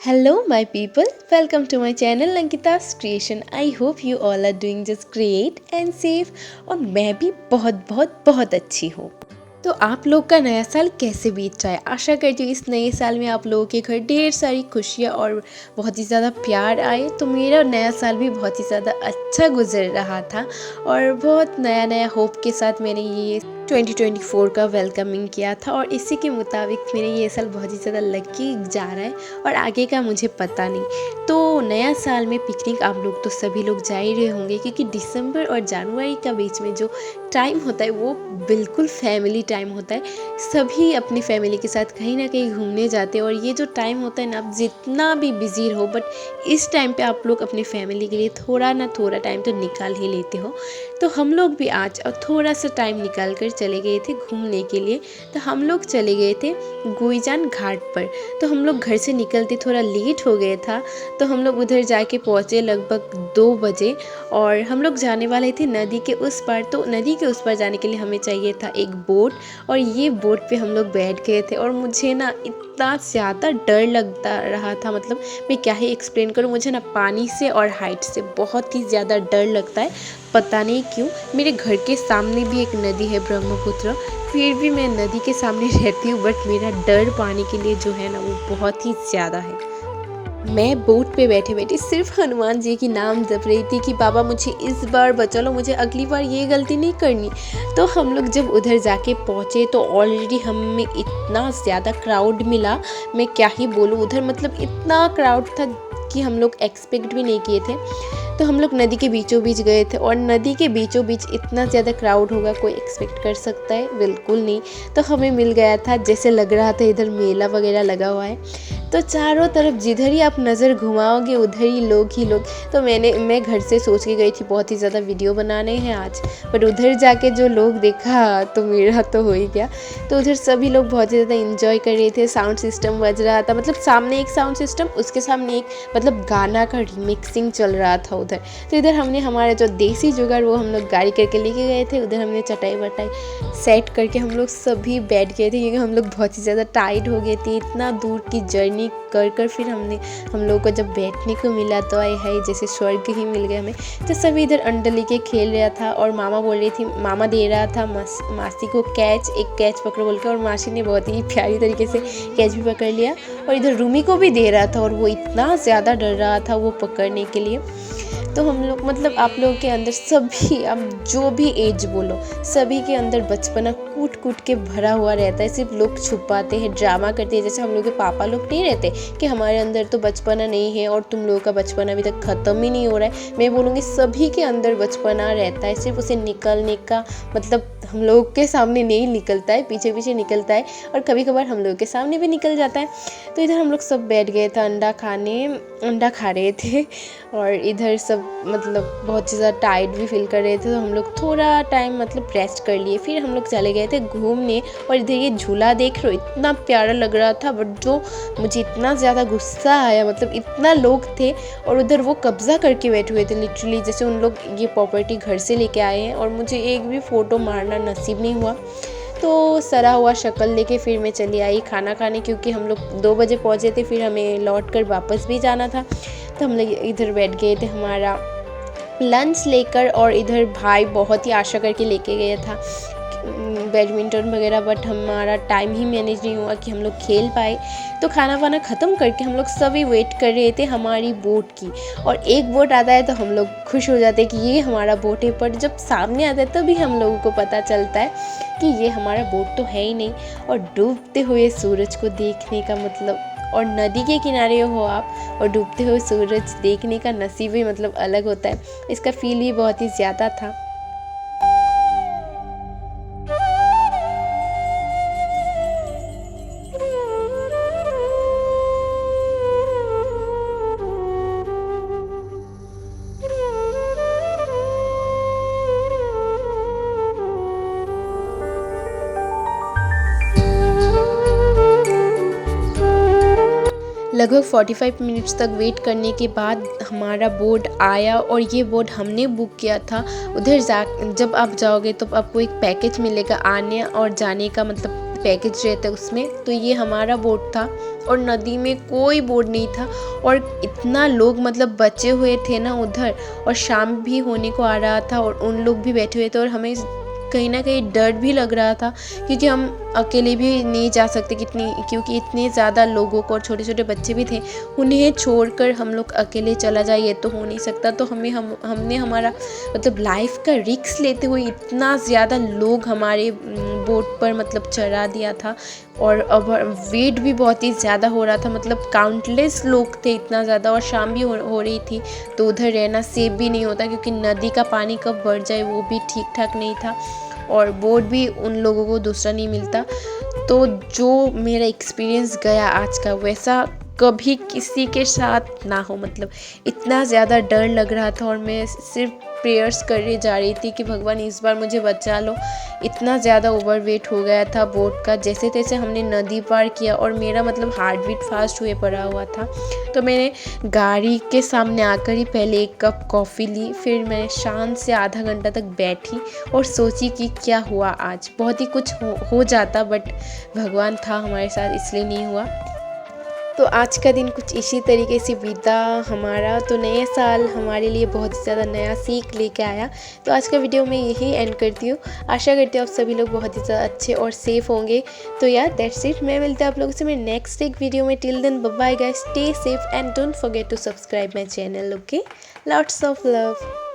Hello, my people. Welcome to my channel Ankita's Creation. I hope you all are doing just great and safe और मैं भी बहुत बहुत बहुत अच्छी हूँ। तो आप लोग का नया साल कैसे बीत रहा है? आशा करती हूँ इस नए साल में आप लोगों के घर ढेर सारी खुशियाँ और बहुत ही ज़्यादा प्यार आए। तो मेरा नया साल भी बहुत ही ज़्यादा अच्छा गुजर रहा था और बहुत नया नया होप के साथ मैंने ये 2024 का वेलकमिंग किया था और इसी के मुताबिक मेरे ये साल बहुत ही ज़्यादा लकी जा रहा है और आगे का मुझे पता नहीं। तो नया साल में पिकनिक आप लोग तो सभी लोग जा ही रहे होंगे क्योंकि दिसंबर और जनवरी का बीच में जो टाइम होता है वो बिल्कुल फैमिली टाइम होता है। सभी अपनी फैमिली के साथ कहीं ना कहीं घूमने जाते हैं और ये जो टाइम होता है ना, आप जितना भी बिजी रहो बट इस टाइम पे आप लोग अपनी फैमिली के लिए थोड़ा ना थोड़ा टाइम तो निकाल ही लेते हो। तो हम लोग भी आज थोड़ा सा टाइम निकाल कर चले गए थे घूमने के लिए। तो हम लोग चले गए थे गुईजान घाट पर। तो हम लोग घर से निकलते थोड़ा लेट हो गया था, तो हम लोग उधर जाके पहुँचे लगभग 2 बजे और हम लोग जाने वाले थे नदी के उस पार। तो नदी के उस पार जाने के लिए हमें चाहिए था एक बोट और ये बोट पे हम लोग बैठ गए थे और मुझे ना इतना ज़्यादा डर लगता रहा था, मतलब मैं क्या ही एक्सप्लेन करूँ। मुझे ना पानी से और हाइट से बहुत ही ज़्यादा डर लगता है, पता नहीं क्यों। मेरे घर के सामने भी एक नदी है ब्रह्मपुत्र, फिर भी मैं नदी के सामने रहती हूँ बट मेरा डर पानी के लिए जो है ना वो बहुत ही ज़्यादा है। मैं बोट पे बैठे बैठे सिर्फ हनुमान जी की नाम जप रही थी कि बाबा मुझे इस बार बचा लो, मुझे अगली बार ये गलती नहीं करनी। तो हम लोग जब उधर जाके पहुँचे तो ऑलरेडी हमें इतना ज़्यादा क्राउड मिला, मैं क्या ही बोलूँ। उधर मतलब इतना क्राउड था कि हम लोग एक्सपेक्ट भी नहीं किए थे। तो हम लोग नदी के बीचों बीच गए थे और नदी के बीचों बीच इतना ज़्यादा क्राउड होगा कोई एक्सपेक्ट कर सकता है? बिल्कुल नहीं। तो हमें मिल गया था, जैसे लग रहा था इधर मेला वगैरह लगा हुआ है। तो चारों तरफ जिधर ही आप नज़र घुमाओगे उधर ही लोग। तो मैं घर से सोच के गई थी बहुत ही ज़्यादा वीडियो बनाने हैं आज, बट उधर जाके जो लोग देखा तो मेरा तो हो ही गया। तो उधर सभी लोग बहुत ही ज़्यादा इंजॉय कर रहे थे, साउंड सिस्टम बज रहा था, मतलब सामने एक साउंड सिस्टम, उसके सामने एक मतलब गाना का रिमिक्सिंग चल रहा था उधर। तो इधर हमने हमारा जो देसी जुगाड़ वो हम लोग गाड़ी करके लेके गए थे। उधर हमने चटाई वटाई सेट करके हम लोग सभी बैठ गए थे क्योंकि हम लोग बहुत ही ज़्यादा टायर्ड हो गए थे इतना दूर की जर्नी कर फिर हम लोगों को जब बैठने को मिला तो आए हाय जैसे स्वर्ग ही मिल गया हमें। तो सभी इधर अंडा लेके खेल रहा था और मामा बोल रही थी, मामा दे रहा था मासी को कैच, एक कैच पकड़ो बोल के, और मासी ने बहुत ही प्यारी तरीके से कैच भी पकड़ लिया और इधर रूमी को भी दे रहा था और वो इतना ज़्यादा डर रहा था वो पकड़ने के लिए। तो हम लोग मतलब आप लोगों के अंदर सभी, आप जो भी एज बोलो, सभी के अंदर बचपना कूट कूट के भरा हुआ रहता है। सिर्फ लोग छुपाते हैं, ड्रामा करते हैं, जैसे हम लोग के पापा लोग नहीं रहते कि हमारे अंदर तो बचपना नहीं है और तुम लोगों का बचपना अभी तक ख़त्म ही नहीं हो रहा है। मैं बोलूँगी सभी के अंदर बचपना रहता है, सिर्फ उसे निकलने का मतलब हम लोग के सामने नहीं निकलता है, पीछे पीछे निकलता है और कभी कभार हम लोग के सामने भी निकल जाता है। तो इधर हम लोग सब बैठ गए थे अंडा खा रहे थे और इधर सब मतलब बहुत ज़्यादा टायर्ड भी फील कर रहे थे। तो हम लोग थोड़ा टाइम मतलब रेस्ट कर लिए, फिर हम लोग चले गए थे घूमने। और इधर ये झूला देख रहे हो, इतना प्यारा लग रहा था बट जो मुझे इतना ज़्यादा गुस्सा आया, मतलब इतना लोग थे और उधर वो कब्ज़ा करके बैठे हुए थे लिटरली, जैसे उन लोग ये प्रॉपर्टी घर से लेके आए हैं और मुझे एक भी फ़ोटो मारना नसीब नहीं हुआ। तो सरा हुआ शक्ल लेके फिर मैं चली आई खाना खाने, क्योंकि हम लोग 2 बजे पहुँचे थे, फिर हमें लौट कर वापस भी जाना था। तो हम लोग इधर बैठ गए थे हमारा लंच लेकर और इधर भाई बहुत ही आशा करके लेके गया था बैडमिंटन वगैरह, बट हमारा टाइम ही मैनेज नहीं हुआ कि हम लोग खेल पाए। तो खाना वाना ख़त्म करके हम लोग सभी वेट कर रहे थे हमारी बोट की, और एक बोट आता है तो हम लोग खुश हो जाते हैं कि ये हमारा बोट है, पर जब सामने आता है तभी हम लोगों को पता चलता है कि ये हमारा बोट तो है ही नहीं। और डूबते हुए सूरज को देखने का मतलब, और नदी के किनारे हो आप और डूबते हुए सूरज देखने का नसीब ही मतलब अलग होता है। इसका फील ही बहुत ही ज़्यादा था। लगभग 45 मिनट्स तक वेट करने के बाद हमारा बोट आया और ये बोट हमने बुक किया था। उधर जब आप जाओगे तो आपको एक पैकेज मिलेगा आने और जाने का, मतलब पैकेज रहता है उसमें। तो ये हमारा बोट था और नदी में कोई बोट नहीं था और इतना लोग मतलब बचे हुए थे ना उधर, और शाम भी होने को आ रहा था और उन लोग भी बैठे हुए थे और हमें कहीं ना कहीं डर भी लग रहा था क्योंकि हम अकेले भी नहीं जा सकते क्योंकि इतने ज़्यादा लोगों को और छोटे छोटे बच्चे भी थे, उन्हें छोड़कर हम लोग अकेले चला जाए ये तो हो नहीं सकता। तो हमने हमारा मतलब लाइफ का रिस्क लेते हुए इतना ज़्यादा लोग हमारे बोट पर मतलब चढ़ा दिया था। और अब वेट भी बहुत ही ज़्यादा हो रहा था, मतलब काउंटलेस लोग थे इतना ज़्यादा, और शाम भी हो रही थी तो उधर रहना सेफ भी नहीं होता क्योंकि नदी का पानी कब बढ़ जाए वो भी ठीक ठाक नहीं था और बोट भी उन लोगों को दूसरा नहीं मिलता। तो जो मेरा एक्सपीरियंस गया आज का वैसा कभी किसी के साथ ना हो, मतलब इतना ज़्यादा डर लग रहा था और मैं सिर्फ प्रेयर्स करने जा रही थी कि भगवान इस बार मुझे बचा लो। इतना ज़्यादा ओवरवेट हो गया था बोट का। जैसे तैसे हमने नदी पार किया और मेरा मतलब हार्ट बीट फास्ट हुए पड़ा हुआ था। तो मैंने गाड़ी के सामने आकर ही पहले एक कप कॉफ़ी ली, फिर मैं शांत से आधा घंटा तक बैठी और सोची कि क्या हुआ आज। बहुत ही कुछ हो जाता बट भगवान था हमारे साथ इसलिए नहीं हुआ। तो आज का दिन कुछ इसी तरीके से बीता हमारा। तो नए साल हमारे लिए बहुत ही ज़्यादा नया सीख लेके आया। तो आज का वीडियो मैं यही एंड करती हूँ। आशा करती हूँ आप सभी लोग बहुत ही ज़्यादा अच्छे और सेफ होंगे। तो यार दैट्स इट, मैं मिलती हूँ आप लोगों से मेरे नेक्स्ट एक वीडियो में। Till then bye bye guys, stay safe and don't forget to subscribe my channel. Okay, lots of love.